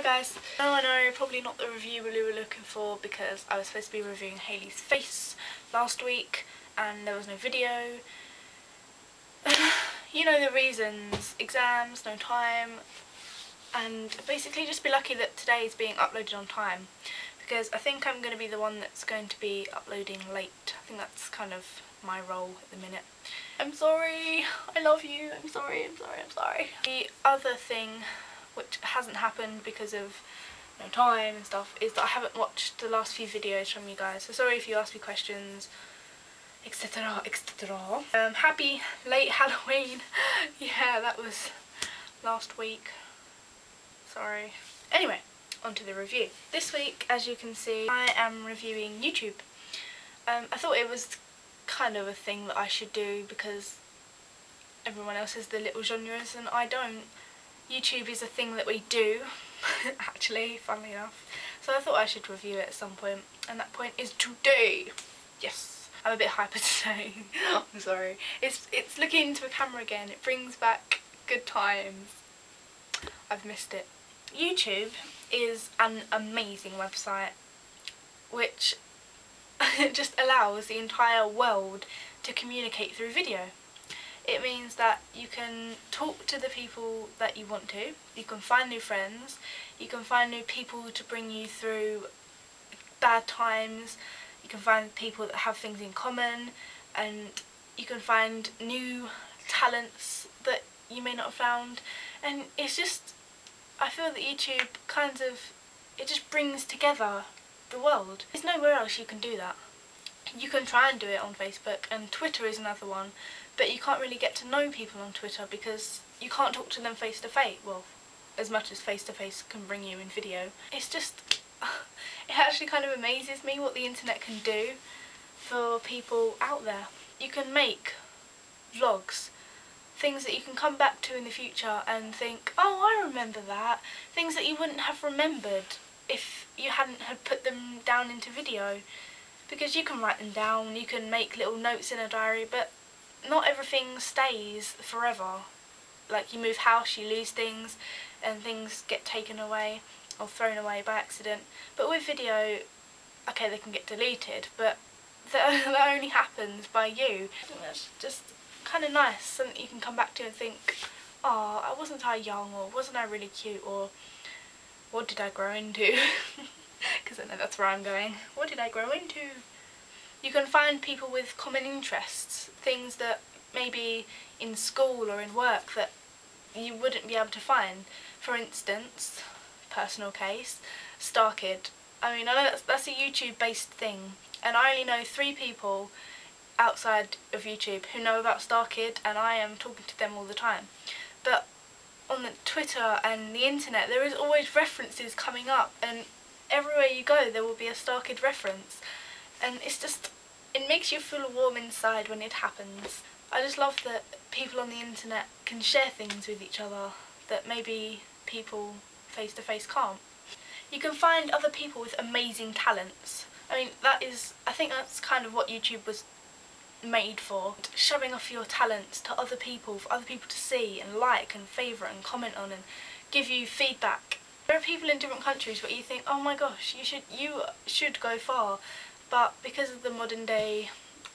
guys. Now I know probably not the review we were looking for because I was supposed to be reviewing Hayley's face last week and there was no video. You know the reasons, exams, no time, and basically just be lucky that today is being uploaded on time because I think I'm going to be the one that's going to be uploading late. I think that's kind of my role at the minute. I'm sorry, I love you, I'm sorry. The other thing which hasn't happened because of no time and stuff is that I haven't watched the last few videos from you guys, so sorry if you ask me questions, etc, etc. Happy late Halloween. Yeah, that was last week, sorry. Anyway, on to the review. This week, as you can see, I am reviewing YouTube. I thought it was kind of a thing that I should do because everyone else has the little genres and I don't. YouTube is a thing that we do, actually, funnily enough. So I thought I should review it at some point, and that point is today. Yes, I'm a bit hyper today. I'm sorry. It's looking into a camera again. It brings back good times. I've missed it. YouTube is an amazing website which just allows the entire world to communicate through video. It means that you can talk to the people that you want to, you can find new friends, you can find new people to bring you through bad times, you can find people that have things in common, and you can find new talents that you may not have found. And it's just, I feel that YouTube kind of, it just brings together the world. There's nowhere else you can do that. You can try and do it on Facebook, and Twitter is another one, but you can't really get to know people on Twitter because you can't talk to them face to face. Well, as much as face to face can bring you in video. It's just, it actually kind of amazes me what the internet can do for people out there. You can make vlogs, things that you can come back to in the future and think, oh, I remember that. Things that you wouldn't have remembered if you hadn't had put them down into video. Because you can write them down, you can make little notes in a diary, but not everything stays forever. Like, you move house, you lose things, and things get taken away or thrown away by accident. But with video, okay, they can get deleted, but that only happens by you. I think that's just kind of nice, something you can come back to and think, oh, wasn't I young, or wasn't I really cute, or what did I grow into? Because I know that's where I'm going. What did I grow into? You can find people with common interests, things that maybe in school or in work that you wouldn't be able to find. For instance, personal case, StarKid. I mean, I know that's a YouTube based thing, and I only know 3 people outside of YouTube who know about StarKid, and I am talking to them all the time. But on the Twitter and the internet there is always references coming up, and everywhere you go there will be a StarKid reference, and it's just, it makes you feel warm inside when it happens. I just love that people on the internet can share things with each other that maybe people face to face can't. You can find other people with amazing talents. I mean, I think that's kind of what YouTube was made for. Showing off your talents to other people, for other people to see and like and favourite and comment on and give you feedback. There are people in different countries where you think, oh my gosh, you should go far, but because of the modern day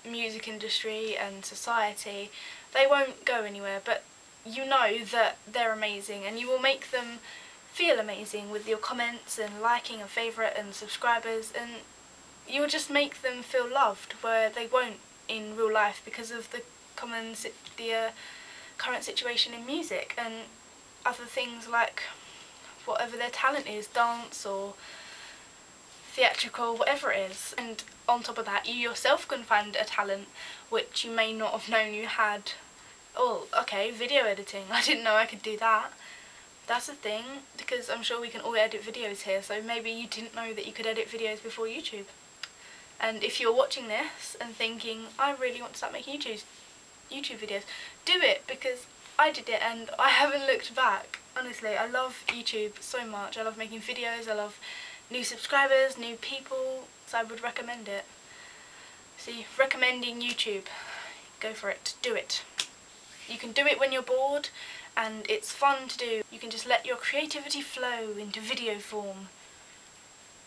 music industry and society, they won't go anywhere. But you know that they're amazing, and you will make them feel amazing with your comments and liking and favourite and subscribers, and you'll just make them feel loved where they won't in real life because of the current situation in music and other things, like whatever their talent is, dance or theatrical, whatever it is. And on top of that, you yourself can find a talent which you may not have known you had. Oh, okay, video editing, I didn't know I could do that. That's a thing, because I'm sure we can all edit videos here, so maybe you didn't know that you could edit videos before YouTube. And if you're watching this and thinking, I really want to start making YouTube videos, do it, because I did it and I haven't looked back. Honestly, I love YouTube so much. I love making videos, I love new subscribers, new people, so I would recommend it. See, recommending YouTube. Go for it, do it. You can do it when you're bored, and it's fun to do. You can just let your creativity flow into video form.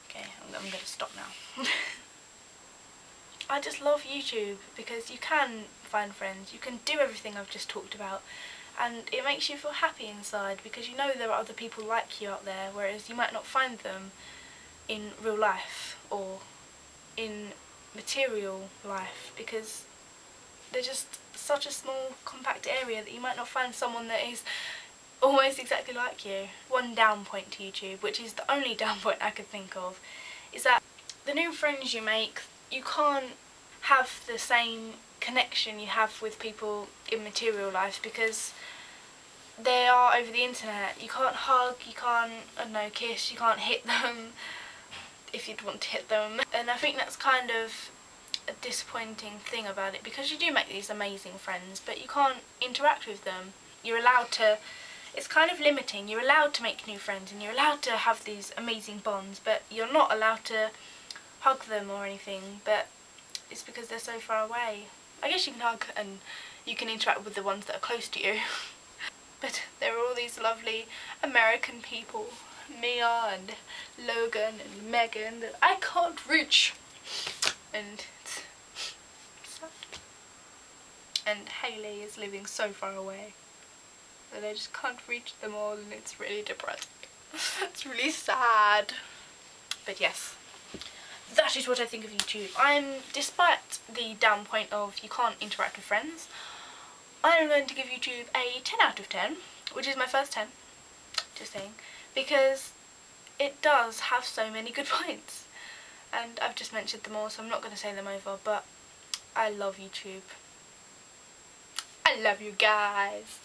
Okay, I'm going to stop now. I just love YouTube because you can find friends, you can do everything I've just talked about, and it makes you feel happy inside because you know there are other people like you out there, whereas you might not find them in real life or in material life because they're just such a small compact area that you might not find someone that is almost exactly like you. One down point to YouTube, which is the only down point I could think of, is that the new friends you make, you can't have the same connection you have with people in material life because they are over the internet. You can't hug, you can't, I don't know, kiss, you can't hit them if you'd want to hit them. And I think that's kind of a disappointing thing about it because you do make these amazing friends but you can't interact with them. You're allowed to, it's kind of limiting, you're allowed to make new friends and you're allowed to have these amazing bonds, but you're not allowed to hug them or anything, but it's because they're so far away. I guess you can hug and you can interact with the ones that are close to you. But there are all these lovely American people, Mia and Logan and Megan, that I can't reach. And it's sad. And Hayley is living so far away that I just can't reach them all, and it's really depressing. It's really sad. But yes, that is what I think of YouTube. Despite the down point of you can't interact with friends, I'm going to give YouTube a 10 out of 10, which is my first 10, just saying, because it does have so many good points. And I've just mentioned them all, so I'm not going to say them over, but I love YouTube. I love you guys.